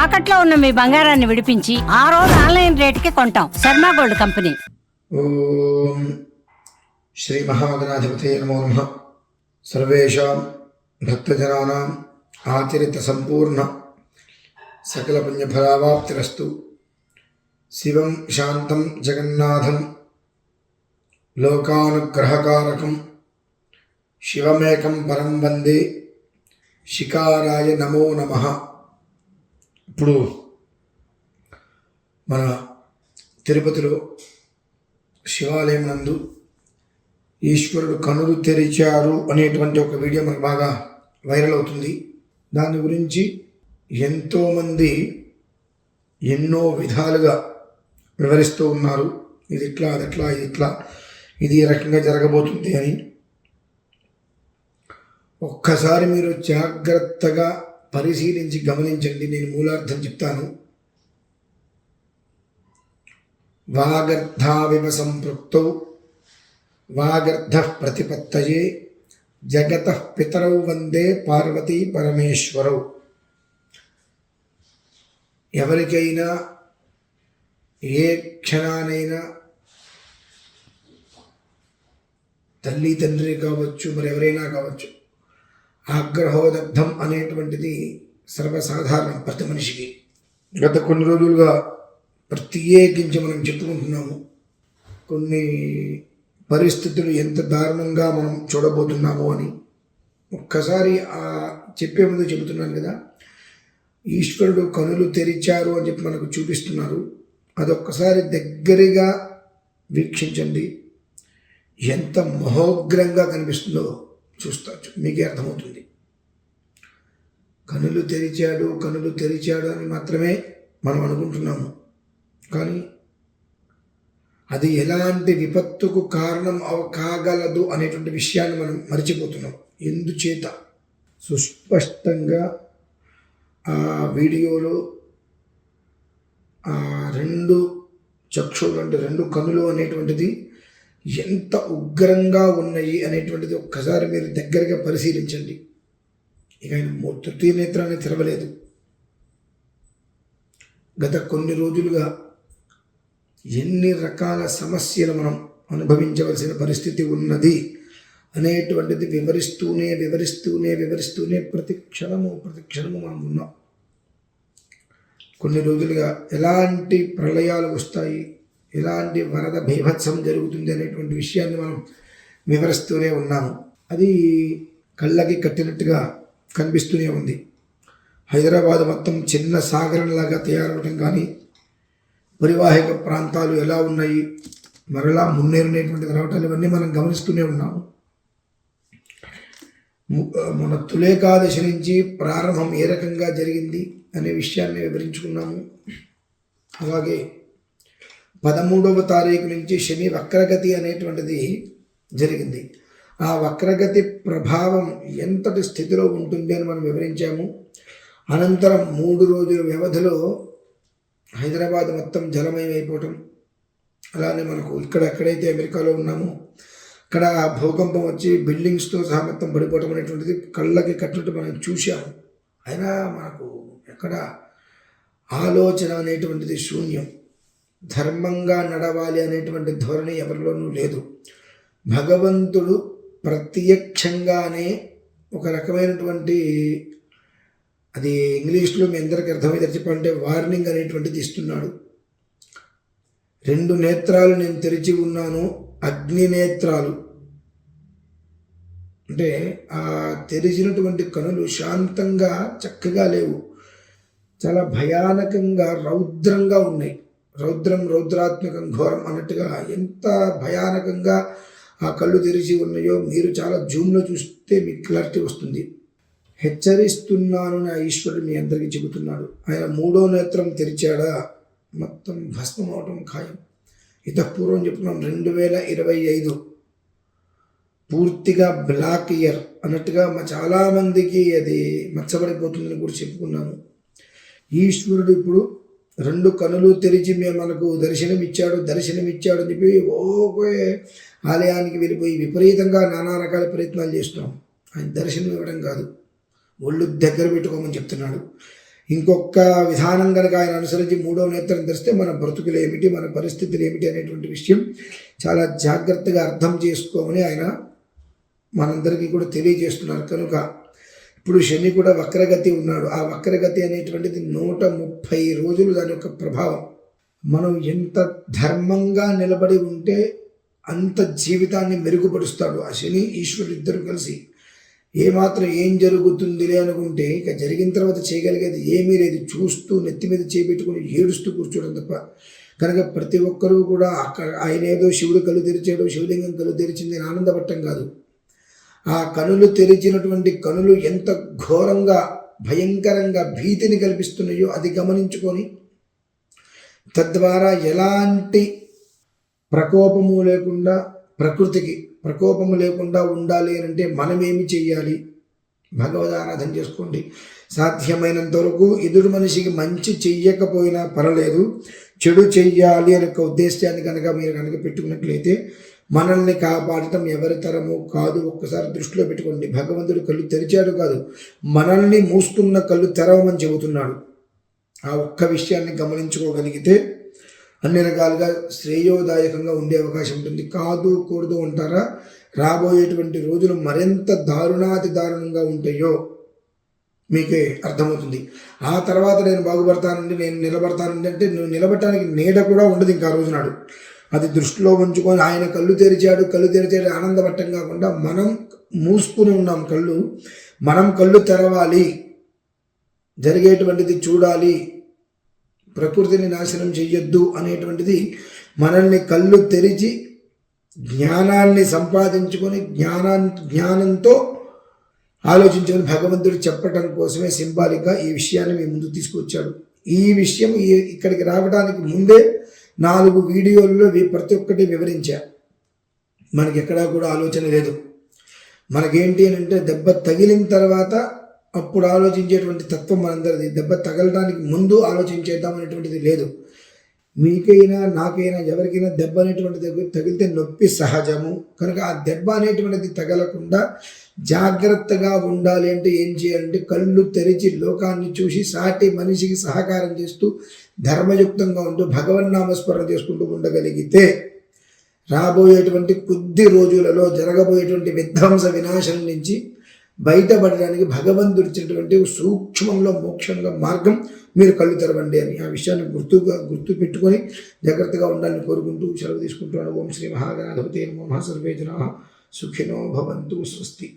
తాకట్లో ఉన్న మీ బంగారాన్ని విడిపించి ఆ రోజు ఆన్లైన్ రేటుకి కొంటాం. Sharma gold company. ఓం శ్రీ మహాగణాధిపతే నమో నమః. సర్వేషాం భక్తజనానాం ఆచరిత సంపూర్ణ సకల పుణ్యఫలావాప్తిరస్తు. శివం శాంతం జగన్నాథం లోకానుగ్రహకారకం శివమేకం పరం వందే శికారాయ నమో నమః. ఇప్పుడు మన తిరుపతిలో శివాలయం నందు ఈశ్వరుడు కనులు తెరిచారు అనేటువంటి ఒక వీడియో మనకు బాగా వైరల్ అవుతుంది. దాని గురించి ఎంతోమంది ఎన్నో విధాలుగా వివరిస్తూ ఉన్నారు. ఇది ఇట్లా, అది ఎట్లా, ఇది ఇట్లా, ఇది ఈ రకంగా జరగబోతుంది అని. ఒక్కసారి మీరు జాగ్రత్తగా పరిశీలించి గమనించండి. నేను మూలార్థం చెప్తాను. వాగర్ధావివ సంపృక్తౌ వాగర్ధ ప్రతిపత్తయే జగతః పితరౌ వందే పార్వతీ పరమేశ్వరౌ. ఎవరికైనా ఏ క్షణానైనా తల్లి తండ్రి కావచ్చు, మరి ఎవరైనా కావచ్చు, ఆగ్రహోదగ్ధం అనేటువంటిది సర్వసాధారణం ప్రతి మనిషికి. గత కొన్ని రోజులుగా ప్రత్యేకించి మనం చెప్పుకుంటున్నాము. కొన్ని పరిస్థితులు ఎంత దారుణంగా మనం చూడబోతున్నాము అని. ఒక్కసారి చెప్పే ముందు చెబుతున్నాను కదా, ఈశ్వరుడు కనులు తెరిచారు అని చెప్పి మనకు చూపిస్తున్నారు. అదొక్కసారి దగ్గరగా వీక్షించండి. ఎంత మహోగ్రంగా కనిపిస్తుందో చూస్తారు, మీకే అర్థమవుతుంది. కనులు తెరిచాడు, కనులు తెరిచాడు అని మాత్రమే మనం అనుకుంటున్నాము. కానీ అది ఎలాంటి విపత్తుకు కారణం కాగలదు అనేటువంటి విషయాన్ని మనం మర్చిపోతున్నాం. ఎందుచేత సుస్పష్టంగా ఆ వీడియోలో ఆ రెండు చక్షులు అంటే రెండు కనులు అనేటువంటిది ఎంత ఉగ్రంగా ఉన్నాయి అనేటువంటిది ఒక్కసారి మీరు దగ్గరగా పరిశీలించండి. ఇక ఆయన తృతీయ నేత్రాన్ని తెరవలేదు. గత కొన్ని రోజులుగా ఎన్ని రకాల సమస్యలు మనం అనుభవించవలసిన పరిస్థితి ఉన్నది అనేటువంటిది వివరిస్తూనే ప్రతి క్షణము మనం ఉన్నాం. కొన్ని రోజులుగా ఎలాంటి ప్రళయాలు వస్తాయి, ఎలాంటి వరద బీభత్సం జరుగుతుంది అనేటువంటి విషయాన్ని మనం వివరిస్తూనే ఉన్నాము. అది కళ్ళకి కట్టినట్టుగా కనిపిస్తూనే ఉంది. హైదరాబాద్ మొత్తం చిన్న సాగరంలాగా తయారవడం కానీ, పరివాహిక ప్రాంతాలు ఎలా ఉన్నాయి, మరలా మున్నేరునేటువంటి రావటాలు, ఇవన్నీ మనం గమనిస్తూనే ఉన్నాము. మన తులేకాదశి నుంచి ప్రారంభం ఏ రకంగా జరిగింది అనే విషయాన్ని వివరించుకున్నాము. అలాగే 13వ తారీఖు నుంచి శని వక్రగతి అనేటువంటిది జరిగింది. ఆ వక్రగతి ప్రభావం ఎంతటి స్థితిలో ఉంటుంది అని మనం వివరించాము. అనంతరం 3 రోజుల వ్యవధిలో హైదరాబాద్ మొత్తం జలమయం అయిపోవటం, అలానే మనకు ఎక్కడైతే అమెరికాలో ఉన్నామో అక్కడ భూకంపం వచ్చి బిల్డింగ్స్తో సహా మొత్తం పడిపోవటం అనేటువంటిది కళ్ళకి కట్టినట్టు మనం చూసాము. అయినా మనకు ఎక్కడ ఆలోచన అనేటువంటిది శూన్యం. ధర్మంగా నడవాలి అనేటువంటి ధోరణి ఎవరిలోనూ లేదు. భగవంతుడు ప్రత్యక్షంగానే ఒక రకమైనటువంటి, అది ఇంగ్లీష్లో మీ అందరికీ అర్థమైతే చెప్పాలంటే వార్నింగ్ అనేటువంటిది ఇస్తున్నాడు. 2 నేత్రాలు నేను తెరిచి ఉన్నాను, అగ్ని నేత్రాలు. అంటే ఆ తెరిచినటువంటి కనులు శాంతంగా చక్కగా లేవు, చాలా భయానకంగా రౌద్రంగా ఉన్నాయి. రౌద్రాత్మకం ఘోరం అన్నట్టుగా ఎంత భయానకంగా ఆ కళ్ళు తెరిచి ఉన్నాయో మీరు చాలా జూమ్లో చూస్తే మీకు క్లారిటీ వస్తుంది. హెచ్చరిస్తున్నాను నా ఈశ్వరుడు మీ అందరికీ చెబుతున్నాడు. ఆయన 3వ నేత్రం తెరిచాడా మొత్తం భస్మం అవటం ఖాయం. ఇతపూర్వం చెప్తున్నాం 2025 పూర్తిగా బ్లాక్ ఇయర్ అన్నట్టుగా చాలామందికి అది మచ్చబడిపోతుందని కూడా చెప్పుకున్నాము. ఈశ్వరుడు ఇప్పుడు 2 కనులు తెరిచి మనకు దర్శనమిచ్చాడు అని చెప్పి ఓకే ఆలయానికి వెళ్ళిపోయి విపరీతంగా నానా రకాల ప్రయత్నాలు చేస్తున్నాం. ఆయన దర్శనం ఇవ్వడం కాదు, ఒళ్ళు దగ్గర పెట్టుకోమని చెప్తున్నాడు. ఇంకొక విధానం కనుక ఆయన అనుసరించి మూడవ నేత్రం తెరిస్తే మన బ్రతుకులు ఏమిటి, మన పరిస్థితులు ఏమిటి అనేటువంటి విషయం చాలా జాగ్రత్తగా అర్థం చేసుకోమని ఆయన మనందరికీ కూడా తెలియజేస్తున్నారు. కనుక ఇప్పుడు శని కూడా వక్రగతి ఉన్నాడు. ఆ వక్రగతి అనేటువంటిది 130 రోజులు దాని యొక్క ప్రభావం. మనం ఎంత ధర్మంగా నిలబడి ఉంటే అంత జీవితాన్ని మెరుగుపరుస్తాడు ఆ శని ఈశ్వరుడు ఇద్దరు కలిసి. ఏమాత్రం ఏం జరుగుతుందిలే అనుకుంటే ఇక జరిగిన తర్వాత చేయగలిగేది ఏమీ లేదు, చూస్తూ నెత్తి మీద చేపెట్టుకుని ఏడుస్తూ కూర్చోవడం తప్ప. కనుక ప్రతి ఒక్కరూ కూడా అక్కడ ఆయన ఏదో శివుడు కళ్ళు తెరిచాడు, శివలింగం కళ్ళు తెరిచింది అని ఆనందపడటం కాదు. ఆ కనులు తెరిచినటువంటి కనులు ఎంత ఘోరంగా భయంకరంగా భీతిని కల్పిస్తున్నాయో అది గమనించుకొని తద్వారా ఎలాంటి ప్రకోపము లేకుండా ప్రకృతికి ప్రకోపము లేకుండా ఉండాలి అని అంటే మనమేమి చెయ్యాలి? భగవద్ ఆరాధన చేసుకోండి. సాధ్యమైనంత వరకు ఎదురు మనిషికి మంచి చెయ్యకపోయినా పర్వాలేదు, చెడు చెయ్యాలి అనే ఒక ఉద్దేశాన్ని కనుక మీరు కనుక పెట్టుకున్నట్లయితే మనల్ని కాపాడటం ఎవరి తరము కాదు. ఒక్కసారి దృష్టిలో పెట్టుకోండి. భగవంతుడు కళ్ళు తెరిచాడు కాదు, మనల్ని మూసుకున్న కళ్ళు తెరవమని చెబుతున్నాడు. ఆ ఒక్క విషయాన్ని గమనించుకోగలిగితే అన్ని రకాలుగా శ్రేయోదాయకంగా ఉండే అవకాశం ఉంటుంది. కాదు కూడదు అంటారా, రాబోయేటువంటి రోజులు మరింత దారుణాతి దారుణంగా ఉంటాయో మీకే అర్థమవుతుంది. ఆ తర్వాత నేను బాగుపడతానండి, నేను నిలబడతానండి అంటే నువ్వు నిలబడటానికి నీడ కూడా ఉండదు ఇంకా ఆ రోజునాడు. అది దృష్టిలో ఉంచుకొని ఆయన కళ్ళు తెరిచాడు ఆనందపట్టం కాకుండా మనం మూసుకుని ఉన్నాం కళ్ళు, మనం కళ్ళు తెరవాలి, జరిగేటువంటిది చూడాలి, ప్రకృతిని నాశనం చెయ్యొద్దు అనేటువంటిది మనల్ని కళ్ళు తెరిచి జ్ఞానాన్ని సంపాదించుకొని జ్ఞానంతో ఆలోచించుకొని భగవంతుడు చెప్పటం కోసమే సింబాలిక్గా ఈ విషయాన్ని మీ ముందు తీసుకొచ్చాడు. ఈ విషయం ఇక్కడికి రావడానికి ముందే 4 వీడియోల్లో ప్రతి ఒక్కటి వివరించా. మనకి ఎక్కడా కూడా ఆలోచన లేదు. మనకేంటి అని అంటే దెబ్బ తగిలిన తర్వాత అప్పుడు ఆలోచించేటువంటి తత్వం మనందరిది. దెబ్బ తగలడానికి ముందు ఆలోచించేద్దాం అనేటువంటిది లేదు. మీకైనా నాకైనా ఎవరికైనా దెబ్బ అనేటువంటిది తగిలితే నొప్పి సహజము. కనుక ఆ దెబ్బ అనేటువంటిది తగలకుండా జాగ్రత్తగా ఉండాలి అంటే ఏం చేయాలంటే కళ్ళు తెరిచి లోకాన్ని చూసి సాటి మనిషికి సహకారం చేస్తూ ధర్మయుక్తంగా ఉంటూ భగవన్నామస్మరణ చేసుకుంటూ ఉండగలిగితే రాబోయేటువంటి కొద్ది రోజులలో జరగబోయేటువంటి విధ్వంస వినాశనం నుంచి బయటపడడానికి భగవంతుడు ఇచ్చినటువంటి సూక్ష్మంలో మోక్షంలో మార్గం మీరు కళ్ళు తెరవండి అని ఆ విషయాన్ని గుర్తు పెట్టుకొని జాగ్రత్తగా ఉండాలని కోరుకుంటూ సెలవు తీసుకుంటున్నాను. ఓం శ్రీ మహాగణాధిపతే నమః. సర్వే జనాః సుఖినో భవంతు. స్వస్తి.